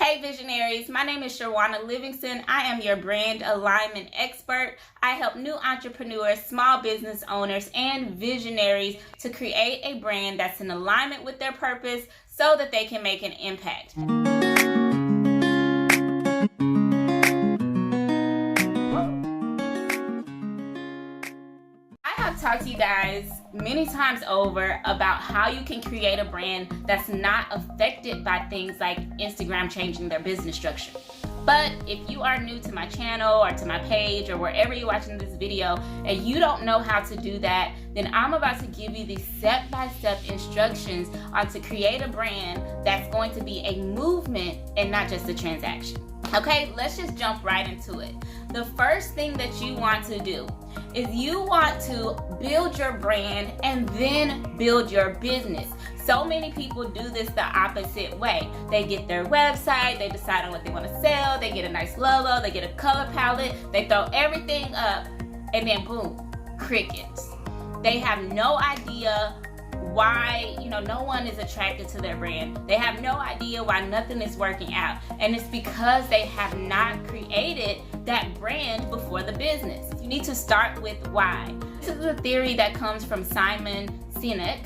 Hey visionaries, my name is Sherwana Livingston. I am your brand alignment expert. I help new entrepreneurs, small business owners, and visionaries to create a brand that's in alignment with their purpose so that they can make an impact. I've talked to you guys many times over about how you can create a brand that's not affected by things like Instagram changing their business structure. But if you are new to my channel or to my page or wherever you're watching this video and you don't know how to do that, then I'm about to give you these step-by-step instructions on to create a brand that's going to be a movement and not just a transaction. Okay, let's just jump right into it. The first thing that you want to do is you want to build your brand and then build your business. So many people do this the opposite way. They get their website, they decide on what they want to sell, they get a nice logo, they get a color palette, they throw everything up, and then boom, crickets. They have no idea why, no one is attracted to their brand. They have no idea why nothing is working out. And it's because they have not created that brand before the business. You need to start with why. This is a theory that comes from Simon Sinek.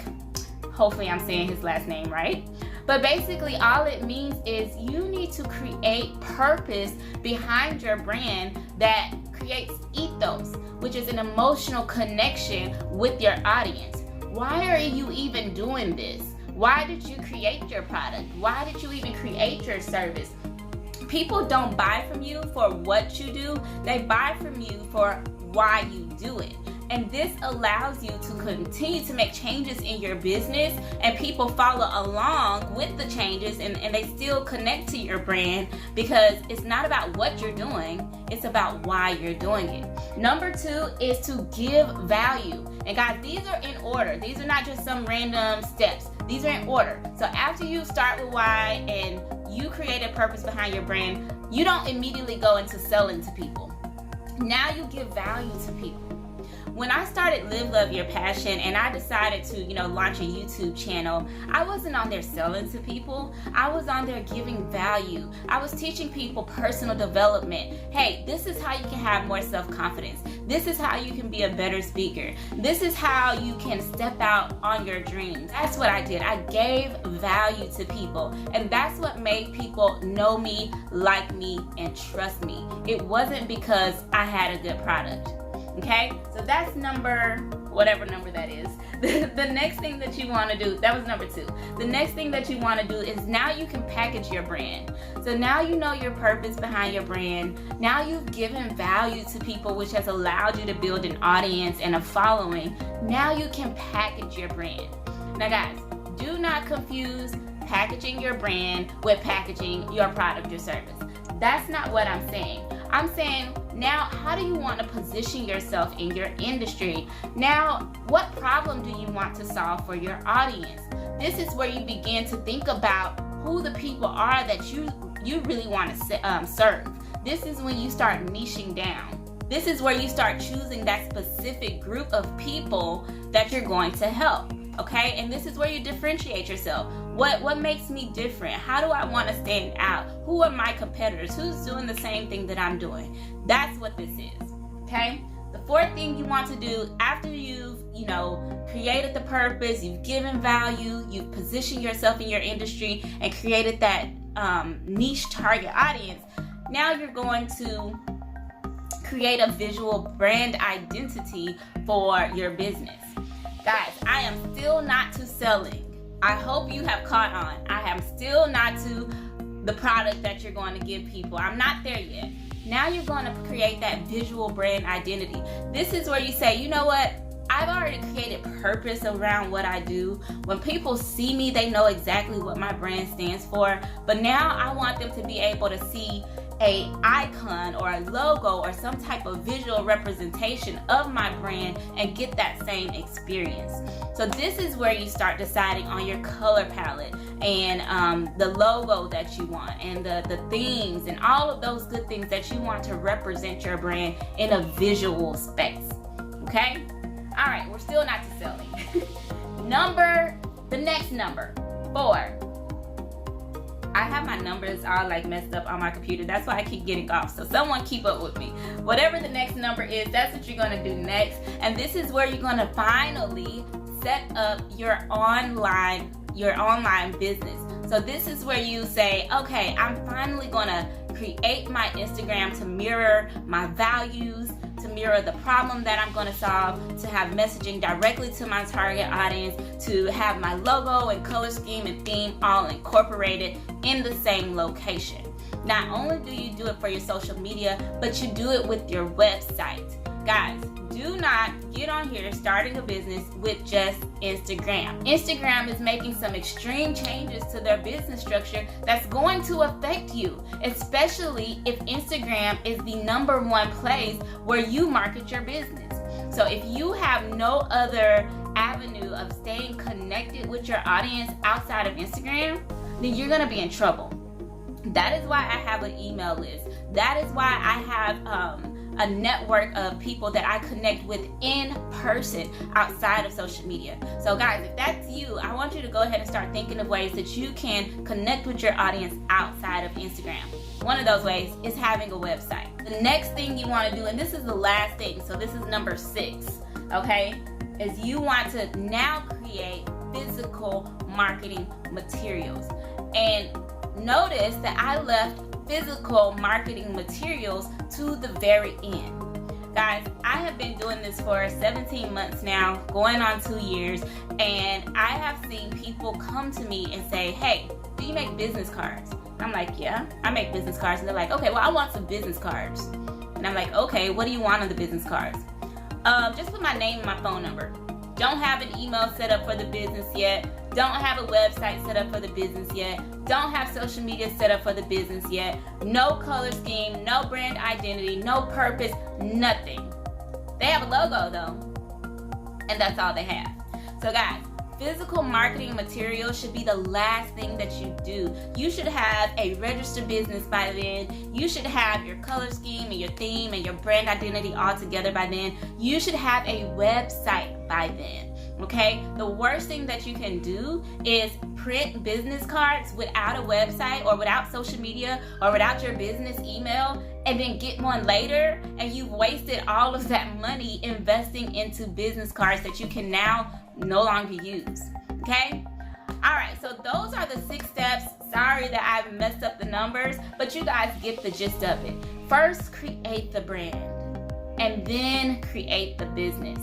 Hopefully I'm saying his last name right. But basically all it means is you need to create purpose behind your brand that creates ethos, which is an emotional connection with your audience. Why are you even doing this? Why did you create your product? Why did you even create your service? People don't buy from you for what you do. They buy from you for why you do it. And this allows you to continue to make changes in your business and people follow along with the changes and they still connect to your brand because it's not about what you're doing, it's about why you're doing it. Number 2 is to give value. And guys, these are in order. These are not just some random steps. These are in order. So after you start with why and you create a purpose behind your brand, you don't immediately go into selling to people. Now you give value to people. When I started Live Love Your Passion and I decided to, launch a YouTube channel, I wasn't on there selling to people. I was on there giving value. I was teaching people personal development. Hey, this is how you can have more self-confidence. This is how you can be a better speaker. This is how you can step out on your dreams. That's what I did. I gave value to people. And that's what made people know me, like me, and trust me. It wasn't because I had a good product. Okay, so that's whatever number that is. The next thing that you want to do, that was number 2. The next thing that you want to do is now you can package your brand. So now you know your purpose behind your brand. Now you've given value to people, which has allowed you to build an audience and a following. Now you can package your brand. Now guys, do not confuse packaging your brand with packaging your product or service. That's not what I'm saying. I'm saying, now, how do you want to position yourself in your industry? Now, what problem do you want to solve for your audience? This is where you begin to think about who the people are that you really want to serve. This is when you start niching down. This is where you start choosing that specific group of people that you're going to help. Okay, and this is where you differentiate yourself. What makes me different? How do I want to stand out? Who are my competitors? Who's doing the same thing that I'm doing? That's what this is. Okay, the 4th thing you want to do after you've created the purpose, you've given value, you've positioned yourself in your industry and created that niche target audience, now you're going to create a visual brand identity for your business. Guys, I am still not to selling. I hope you have caught on. I am still not to the product that you're going to give people. I'm not there yet. Now you're going to create that visual brand identity. This is where you say, you know what? I've already created purpose around what I do. When people see me, they know exactly what my brand stands for. But now I want them to be able to see a icon or a logo or some type of visual representation of my brand and get that same experience. So this is where you start deciding on your color palette and the logo that you want and the themes and all of those good things that you want to represent your brand in a visual space. Okay? All right, we're still not to selling. The next number, 4. I have my numbers all like messed up on my computer. That's why I keep getting off. So someone keep up with me. Whatever the next number is, that's what you're gonna do next. And this is where you're gonna finally set up your online business. So this is where you say, okay, I'm finally gonna create my Instagram to mirror my values, to mirror the problem that I'm going to solve, to have messaging directly to my target audience, to have my logo and color scheme and theme all incorporated in the same location. Not only do you do it for your social media, but you do it with your website. Guys, do not get on here starting a business with just Instagram. Instagram is making some extreme changes to their business structure that's going to affect you, especially if Instagram is the #1 place where you market your business. So if you have no other avenue of staying connected with your audience outside of Instagram, then you're gonna be in trouble. That is why I have an email list. That is why I have a network of people that I connect with in person outside of social media. So guys, if that's you, I want you to go ahead and start thinking of ways that you can connect with your audience outside of Instagram. One of those ways is having a website. The next thing you want to do, and this is the last thing, so this is number 6, okay, is you want to now create physical marketing materials. And notice that I left physical marketing materials to the very end. Guys, I have been doing this for 17 months now, going on 2 years, and I have seen people come to me and say, hey, do you make business cards? I'm like, yeah, I make business cards. And they're like, okay, well, I want some business cards. And I'm like, okay, what do you want on the business cards? Just put my name and my phone number. Don't have an email set up for the business yet. Don't have a website set up for the business yet. Don't have social media set up for the business yet. No color scheme, no brand identity, no purpose, nothing. They have a logo though, and that's all they have. So guys, physical marketing material should be the last thing that you do. You should have a registered business by then. You should have your color scheme and your theme and your brand identity all together by then. You should have a website by then. Okay, the worst thing that you can do is print business cards without a website or without social media or without your business email and then get one later, and you've wasted all of that money investing into business cards that you can now no longer use. Okay, all right, so those are the 6 steps. Sorry that I've messed up the numbers, but you guys get the gist of it. First, create the brand, and then create the business.